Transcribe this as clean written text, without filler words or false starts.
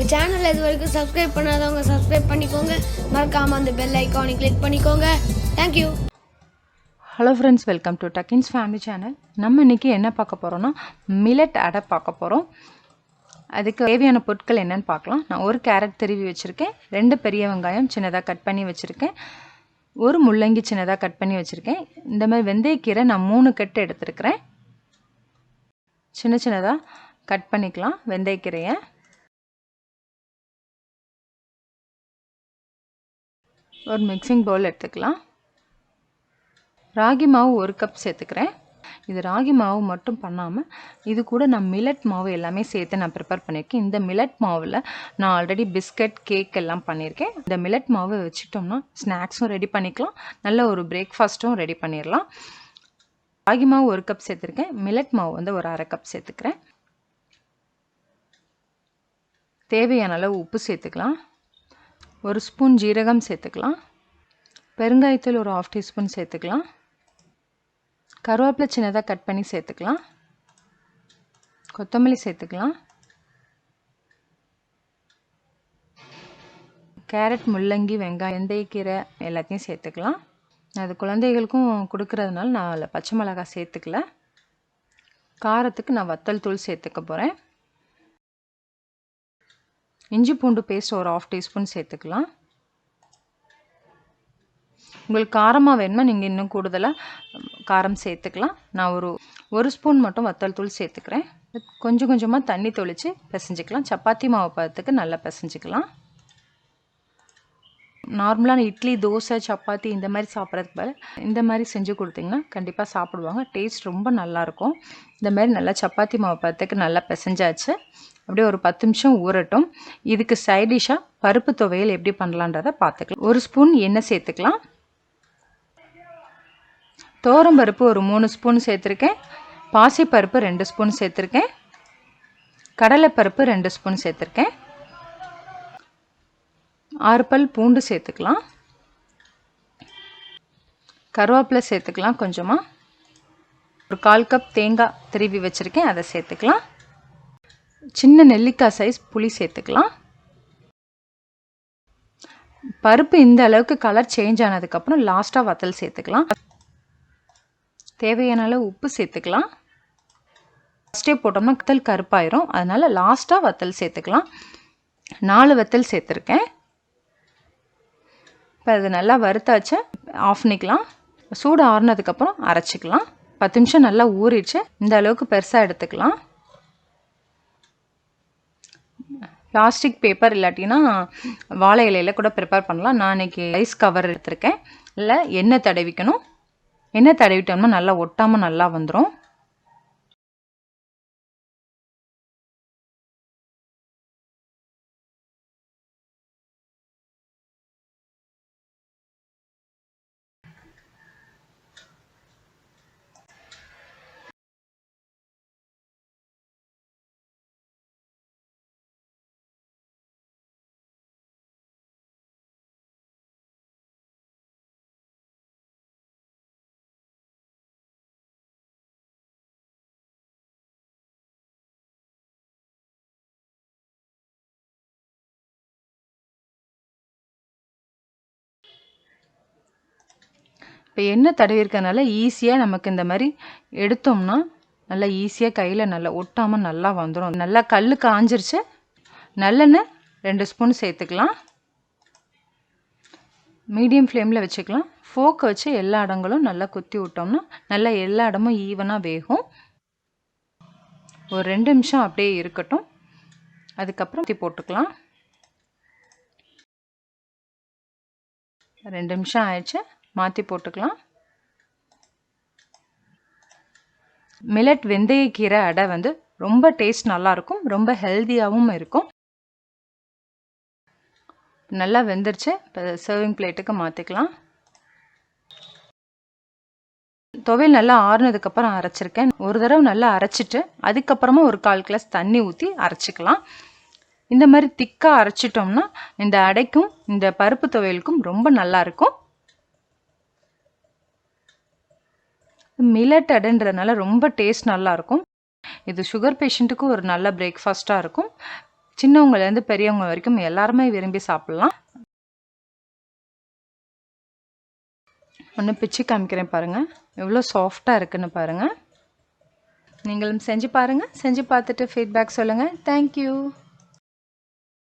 எங்கள் சேனலில் இது வரைக்கும் சப்ஸ்கிரைப் பண்ணாதவங்க சப்ஸ்கிரைப் பண்ணிக்கோங்க. மறக்காமல் அந்த பெல் ஐக்கானை கிளிக் பண்ணிக்கோங்க. Thank you. Hello friends, welcome to Duckins family channel. நம்ம இன்றைக்கி என்ன பார்க்க போகிறோன்னா மில்லட் அடை பார்க்க போகிறோம். அதுக்கு தேவையான பொருட்கள் என்னென்னு பார்க்கலாம். நான் ஒரு கேரட் திருவி வச்சுருக்கேன், 2 பெரிய வெங்காயம் சின்னதாக கட் பண்ணி வச்சுருக்கேன், ஒரு முள்ளங்கி சின்னதாக கட் பண்ணி வச்சுருக்கேன். இந்த மாதிரி வெந்தயக்கீரை நான் 3 கட்டு எடுத்துருக்கிறேன். சின்ன சின்னதாக கட் பண்ணிக்கலாம் வெந்தயக்கீரையை. ஒரு மிக்சிங் பவுல் எடுத்துக்கலாம். ராகி மாவு 1 கப் சேர்த்துக்கிறேன். இது ராகி மாவு மட்டும் பண்ணாமல் இது கூட நான் மில்லட் மாவு எல்லாமே சேர்த்து நான் ப்ரிப்பேர் பண்ணியிருக்கேன். இந்த மில்லட் மாவில் நான் ஆல்ரெடி பிஸ்கட் கேக் எல்லாம் பண்ணியிருக்கேன். இந்த மில்லட் மாவு வச்சுட்டோம்னா ஸ்நாக்ஸும் ரெடி பண்ணிக்கலாம், நல்ல ஒரு பிரேக்ஃபாஸ்ட்டும் ரெடி பண்ணிடலாம். ராகி மாவு 1 கப் சேர்த்துருக்கேன், மில்லட் மாவு வந்து ஒரு 1/2 கப் சேர்த்துக்கிறேன். தேவையான அளவு உப்பு சேர்த்துக்கலாம். 1 ஸ்பூன் ஜீரகம் சேர்த்துக்கலாம். பெருங்காயத்தூள் ஒரு 1/2 டீஸ்பூன் சேர்த்துக்கலாம். கருவேப்பிலை சின்னதாக கட் பண்ணி சேர்த்துக்கலாம். கொத்தமல்லி சேர்த்துக்கலாம். கேரட், முள்ளங்கி, வெங்காயம், வெந்தயக்கீரை எல்லாத்தையும் சேர்த்துக்கலாம். அது குழந்தைகளுக்கும் கொடுக்கறதுனால நான் அதில் பச்சை மிளகாய் சேர்த்துக்கல. காரத்துக்கு நான் வத்தல் தூள் சேர்த்துக்க போகிறேன். இஞ்சி பூண்டு பேஸ்ட் ஒரு 1/2 டீஸ்பூன் சேர்த்துக்கலாம். உங்களுக்கு காரமாக வேணுமா நீங்கள் இன்னும் கூடுதலாக காரம் சேர்த்துக்கலாம். நான் ஒரு ஸ்பூன் மட்டும் வத்தல் தூள் சேர்த்துக்கிறேன். கொஞ்சம் கொஞ்சமாக தண்ணி தொளித்து பிசைஞ்சிக்கலாம். சப்பாத்தி மாவு பதத்துக்கு நல்லா பிசைஞ்சிக்கலாம். நார்மலான இட்லி, தோசை, சப்பாத்தி இந்த மாதிரி சாப்பிட்றதுக்கு பதில் இந்த மாதிரி செஞ்சு கொடுத்திங்கன்னா கண்டிப்பாக சாப்பிடுவாங்க. டேஸ்ட் ரொம்ப நல்லாயிருக்கும். இந்த மாதிரி நல்லா சப்பாத்தி மாவு பதத்துக்கு நல்லா பிசைஞ்சாச்சு. அப்படியே ஒரு 10 நிமிஷம் ஊறட்டும். இதுக்கு சைடிஷாக பருப்பு துவையல் எப்படி பண்ணலான்றதை பார்த்துக்கலாம். 1 ஸ்பூன் எண்ணெய் சேர்த்துக்கலாம். பருப்பு ஒரு 3 ஸ்பூன் சேர்த்துருக்கேன். பாசிப்பருப்பு 2 ஸ்பூன் சேர்த்துருக்கேன். கடலைப்பருப்பு 2 ஸ்பூன் சேர்த்துருக்கேன். 6 பல் பூண்டு சேர்த்துக்கலாம். கருவேப்பிலை சேர்த்துக்கலாம் கொஞ்சமாக. ஒரு 1/4 கப் தேங்காய் திருவி வச்சுருக்கேன், அதை சேர்த்துக்கலாம். சின்ன நெல்லிக்காய் சைஸ் புளி சேர்த்துக்கலாம். பருப்பு இந்த அளவுக்கு கலர் சேஞ்ச் ஆனதுக்கப்புறம் லாஸ்ட்டாக வத்தல் சேர்த்துக்கலாம். தேவையான அளவு உப்பு சேர்த்துக்கலாம். ஃபஸ்ட்டே போட்டோம்னா வத்தல் கருப்பாயிரும், அதனால் லாஸ்ட்டாக வத்தல் சேர்த்துக்கலாம். 4 வத்தல் சேர்த்துருக்கேன். இப்போ அது நல்லா வறுத்தாச்சு, ஆஃப் பண்ணிக்கலாம். சூடு ஆறுனதுக்கப்புறம் அரைச்சிக்கலாம். 10 நிமிஷம் நல்லா ஊறிடுச்சு. இந்த அளவுக்கு பெருசாக எடுத்துக்கலாம். பிளாஸ்டிக் பேப்பர் இல்லாட்டினா வாழை இலையில் கூட ப்ரிப்பேர் பண்ணலாம். நான் இன்றைக்கி ரைஸ் கவர் எடுத்திருக்கேன். இல்லை எண்ணெய் தடவிக்கணும். எண்ணெய் தடவிட்டோம்னா நல்லா ஒட்டாமல் நல்லா வந்துடும். இப்போ எண்ணெய் தடவிருக்கனால ஈஸியாக நமக்கு இந்த மாதிரி எடுத்தோம்னா நல்லா ஈஸியாக கையில் நல்லா ஒட்டாமல் நல்லா வந்துடும். நல்லா கல் காஞ்சிருச்சு. நல்லெண்ணெய் 2 ஸ்பூன் சேர்த்துக்கலாம். மீடியம் ஃப்ளேமில் வச்சுக்கலாம். ஃபோக்கை வச்சு எல்லா இடங்களும் நல்லா குத்தி விட்டோம்னா நல்லா எல்லா இடமும் ஈவனாக வேகும். ஒரு 2 நிமிஷம் அப்படியே இருக்கட்டும். அதுக்கப்புறம் ஊற்றி போட்டுக்கலாம். 2 நிமிஷம் ஆயிடுச்சு, மாற்றி போட்டுக்கலாம். மில்லட் வெந்தயக்கீரை அடை வந்து ரொம்ப டேஸ்ட் நல்லாயிருக்கும், ரொம்ப ஹெல்த்தியாகவும் இருக்கும். நல்லா வெந்துருச்சு. இப்போ சர்விங் பிளேட்டுக்கு மாற்றிக்கலாம். துவையல் நல்லா ஆறுனதுக்கப்புறம் அரைச்சிருக்கேன். ஒரு தடவை நல்லா அரைச்சிட்டு அதுக்கப்புறமா ஒரு 1/4 கிளாஸ் தண்ணி ஊற்றி அரைச்சிக்கலாம். இந்த மாதிரி திக்காக அரைச்சிட்டோம்னா இந்த அடைக்கும் இந்த பருப்பு துவையலுக்கும் ரொம்ப நல்லாயிருக்கும். மில்லட் அடைன்றதுனால ரொம்ப டேஸ்ட் நல்லாயிருக்கும். இது சுகர் பேஷண்ட்டுக்கு ஒரு நல்ல பிரேக்ஃபாஸ்ட்டாக இருக்கும். சின்னவங்கலேருந்து பெரியவங்க வரைக்கும் எல்லாருமே விரும்பி சாப்பிட்லாம். ஒன்று பிச்சு காமிக்கிறேன் பாருங்கள், எவ்வளோ சாஃப்டாக இருக்குன்னு பாருங்கள். நீங்களும் செஞ்சு பாருங்கள். செஞ்சு பார்த்துட்டு ஃபீட்பேக் சொல்லுங்கள். தேங்க்யூ.